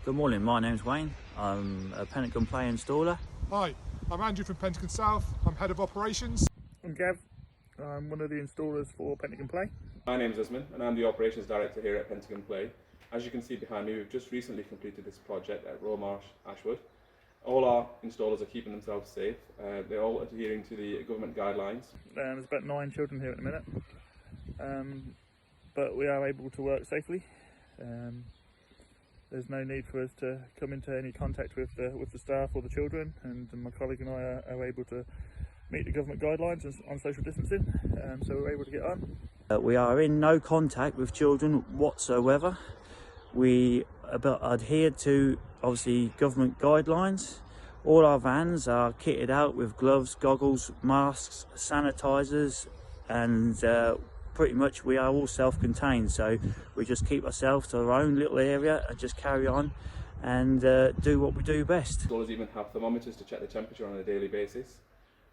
Good morning, my name's Wayne. I'm a Pentagon Play installer. Hi, I'm Andrew from Pentagon South. I'm Head of Operations. I'm Gav. I'm one of the installers for Pentagon Play. My name is Usman and I'm the Operations Director here at Pentagon Play. As you can see behind me, we've just recently completed this project at Romarsh, Ashwood. All our installers are keeping themselves safe. They're all adhering to the government guidelines. There's about 9 children here at the minute, but we are able to work safely. There's no need for us to come into any contact with the staff or the children, and my colleague and I are able to meet the government guidelines on social distancing, so we're able to get on. We are in no contact with children whatsoever. We adhere to, obviously, government guidelines. All our vans are kitted out with gloves, goggles, masks, sanitisers, and pretty much we are all self-contained, so we just keep ourselves to our own little area and just carry on and do what we do best. Installers even have thermometers to check the temperature on a daily basis.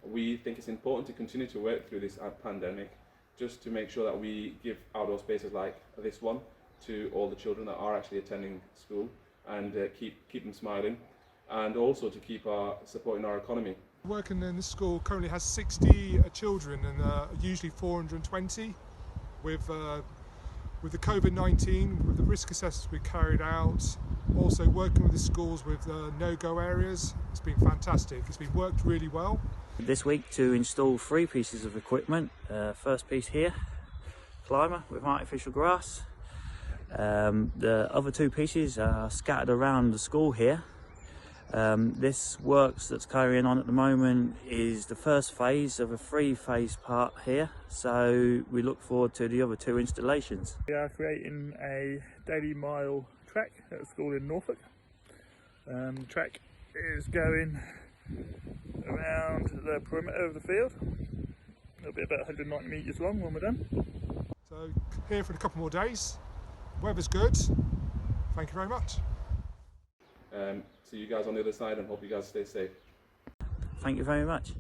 We think it's important to continue to work through this pandemic just to make sure that we give outdoor spaces like this one to all the children that are actually attending school and keep them smiling, and also to keep supporting our economy. Working in this school currently has 60 children and usually 420. With the Covid-19, with the risk assessments we carried out, also working with the schools with no-go areas, it's been fantastic. It's been worked really well. This week to install 3 pieces of equipment. First piece here, climber with artificial grass. The other 2 pieces are scattered around the school here. This works that's carrying on at the moment is the first phase of a 3-phase part here, so we look forward to the other 2 installations. We are creating a daily mile track at a school in Norfolk. The track is going around the perimeter of the field. It'll be about 190 metres long when we're done. So here for a couple more days. Weather's good. Thank you very much. See you guys on the other side and hope you guys stay safe. Thank you very much.